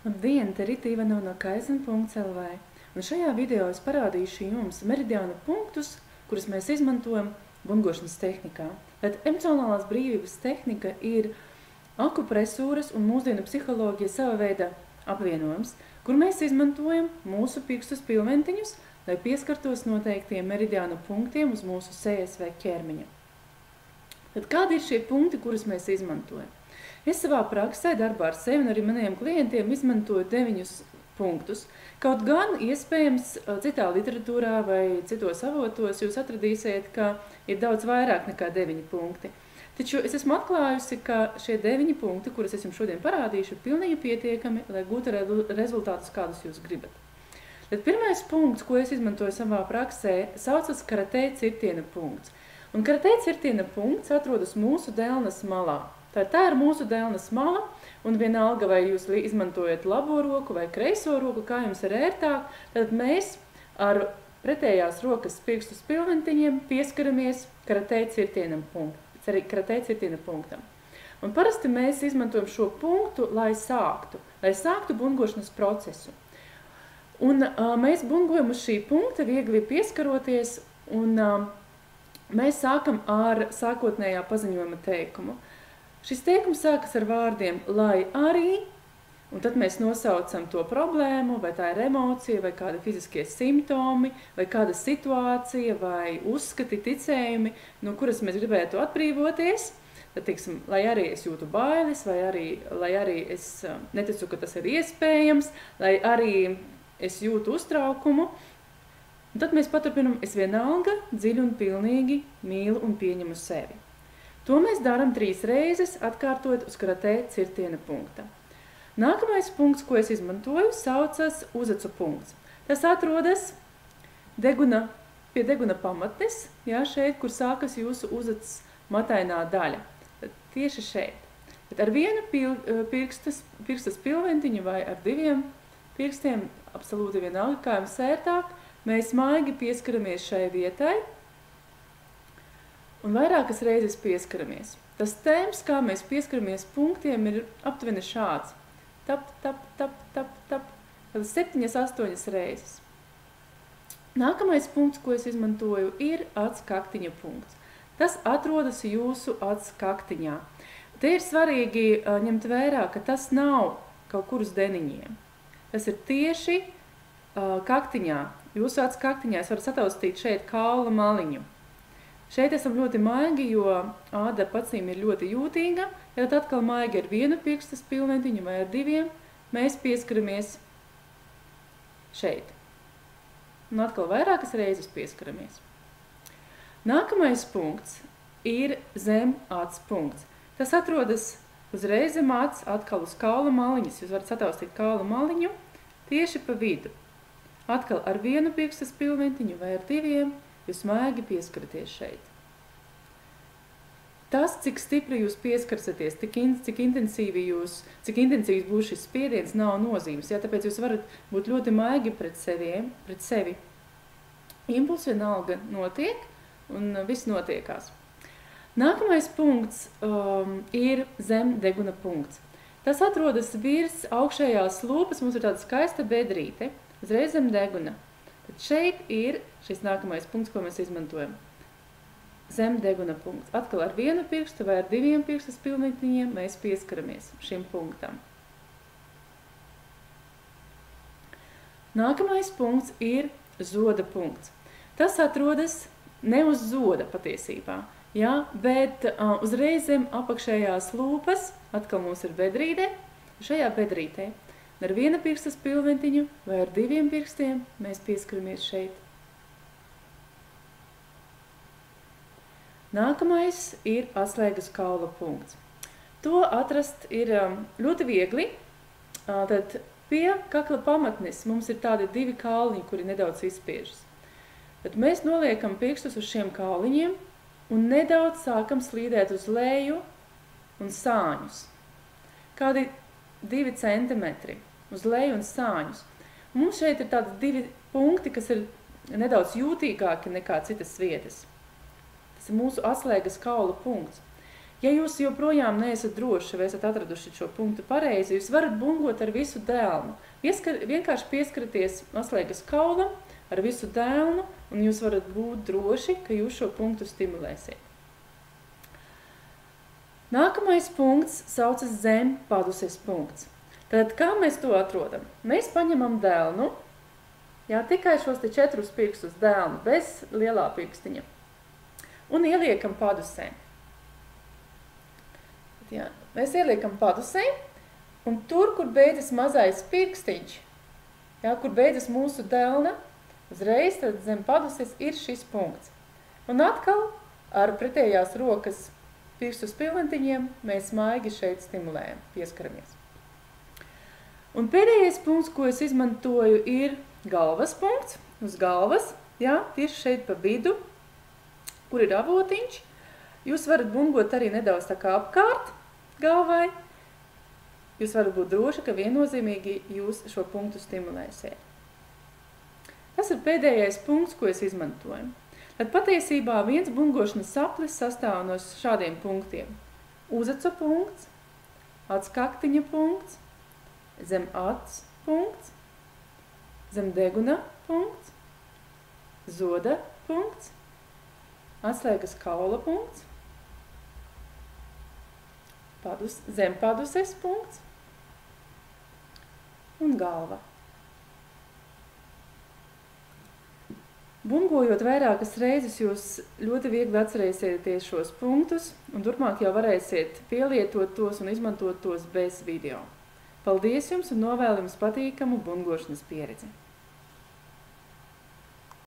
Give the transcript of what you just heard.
Labdien, te Rita Ivanova no kaizen.lv. Un šajā video es parādīšu jums meridiānu punktus, kurus mēs izmantojam bungošanas tehnikā. Tad emocionālās brīvības tehnika ir akupresūras un mūsdienu psiholoģija sava veida apvienojums, kur mēs izmantojam mūsu pirkstu spilventiņus, lai pieskartos noteiktiem meridiānu punktiem uz mūsu sejas vai ķermeņa. Tad kādi ir šie punkti, kurus mēs izmantojam? Es savā praksē, darbā ar sevi un arī maniem klientiem izmantoju 9 punktus. Kaut gan, iespējams, citā literatūrā vai citos avotos jūs atradīsiet, ka ir daudz vairāk nekā 9 punkti. Taču es esmu atklājusi, ka šie 9 punkti, kurus es jums šodien parādīšu, ir pilnīgi pietiekami, lai gūtu rezultātus, kādus jūs gribat. Tad pirmais punkts, ko es izmantoju savā praksē, saucas karatē cirtiena punkts. Un karatē cirtiena punkts atrodas mūsu delnas malā. Tā ir mūsu delnas mala, un vienalga, vai jūs izmantojat labo roku vai kreiso roku, kā jums ir ērtāk, tad mēs ar pretējās rokas pirkstu spilventiņiem pieskaramies karatē cirtiena punktam. Un parasti mēs izmantojam šo punktu, lai sāktu bungošanas procesu. Un mēs bungojam uz šī punkta, viegli pieskaroties, un mēs sākam ar sākotnējā paziņojuma teikumu. Šis teikums sākas ar vārdiem lai arī, un tad mēs nosaucam to problēmu, vai tā ir emocija, vai kādi fiziskie simptomi, vai kāda situācija, vai uzskati, ticējumi, no kuras mēs gribētu atbrīvoties. Tad, teiksim, lai arī es jūtu bailes, vai arī es neticu, ka tas ir iespējams, lai arī es jūtu uztraukumu. Un tad mēs paturpinam, es vienalga dziļi un pilnīgi mīlu un pieņemu sevi. To mēs darām 3 reizes, atkārtot uz karatē cirtiena punkta. Nākamais punkts, ko es izmantoju, saucas uzacu punkts. Tas atrodas pie deguna pamatnes, šeit, kur sākas jūsu uzacs matainā daļa. Tad tieši šeit. Tad ar vienu pirksta spilventiņu vai ar 2 pirkstiem, absolūti vienalga, kā jums ērtāk, mēs maigi pieskaramies šai vietai, un vairākas reizes pieskaramies. Tas temps, kā mēs pieskaramies punktiem, ir aptuveni šāds. Tap, tap, tap, tap, tap. Tad 7–8 reizes. Nākamais punkts, ko es izmantoju, ir acu kaktiņa punkts. Tas atrodas jūsu acu kaktiņā. Te ir svarīgi ņemt vērā, ka tas nav kaut kur uz deniņiem. Tas ir tieši kaktiņā. Jūsu acu kaktiņā es varu sataustīt šeit kaula maliņu. Šeit esam ļoti maigi, jo āda acīm ir ļoti jūtīga. Ja tad atkal maigi ar vienu pirksta spilventiņu vai ar 2, mēs pieskaramies šeit. Un atkal vairākas reizes pieskaramies. Nākamais punkts ir zem acu punkts. Tas atrodas uzreiz zem acu, atkal uz kaula maliņas. Jūs varat sataustīt kaula maliņu tieši pa vidu. Atkal ar vienu pirksta spilventiņu vai ar 2. Jūs maigi pieskaraties šeit. Tas, cik stipri jūs pieskarsaties, cik intensīvs būs šis spiediens, nav nozīmes. Tāpēc jūs varat būt ļoti maigi pret sevi. Impulss vienalga notiek, un viss notiekās. Nākamais punkts ir zem deguna punkts. Tas atrodas virs augšējās lūpas, mums ir tāda skaista bedrīte, uzreiz zem deguna. Tad šeit ir šis nākamais punkts, ko mēs izmantojam. Zem deguna punkts. Atkal ar vienu pirkstu vai ar 2 pirksta spilventiņiem mēs pieskaramies šim punktam. Nākamais punkts ir zoda punkts. Tas atrodas ne uz zoda patiesībā, bet uzreiz zem apakšējās lūpas, atkal mums ir bedrīte, šajā bedrītē. Ar vienu pirksta spilventiņu vai ar 2 pirkstiem mēs pieskaramies šeit. Nākamais ir atslēgas kaula punkts. To atrast ir ļoti viegli. Tad pie kakla pamatnes mums ir tādi 2 kauliņi, kuri nedaudz izspiežas. Tad mēs noliekam pirkstus uz šiem kauliņiem un nedaudz sākam slīdēt uz leju un sāņus. Kādi 2 centimetri uz leju un sāņus. Mums šeit ir tādi 2 punkti, kas ir nedaudz jūtīgāki nekā citas vietas. Tas ir mūsu atslēgas kaula punkts. Ja jūs joprojām neesat droši, vai esat atraduši šo punktu pareizi, jūs varat bungot ar visu dēlnu. Vienkārši pieskaraties atslēgas kaulam ar visu dēlnu, un jūs varat būt droši, ka jūs šo punktu stimulēsiet. Nākamais punkts saucas zem paduses punkts. Tad kā mēs to atrodam? Mēs paņemam dēlnu, tikai šos te 4 pirkstus dēlnu, bez lielā pirkstiņa, un ieliekam padusē. Mēs ieliekam padusē, un tur, kur beidzas mazais pirkstiņš, kur beidzas mūsu dēlna, uzreiz tad zem paduses ir šis punkts. Un atkal ar pretējās rokas pirkstu spilventiņiem mēs maigi šeit stimulējam, pieskaramies. Un pēdējais punkts, ko es izmantoju, ir galvas punkts, uz galvas, tieši šeit pa vidu, kur ir avotiņš. Jūs varat bungot arī nedaudz tā kā apkārt galvai. Jūs varat būt droši, ka viennozīmīgi jūs šo punktu stimulēsiet. Tas ir pēdējais punkts, ko es izmantoju. Tad patiesībā viens bungošanas saplis sastāv no šādiem punktiem. Uzaca punkts, atskaktiņa punkts, zem acs punkts, zem deguna punkts, zoda punkts, atslēgas kaula punkts, zem paduses punkts un galva. Bungojot vairākas reizes, jūs ļoti viegli atcerēsieties šos punktus un turpmāk jau varēsiet pielietot tos un izmantot tos bez video. Paldies jums un novēlu jums patīkamu bungošanas pieredzi!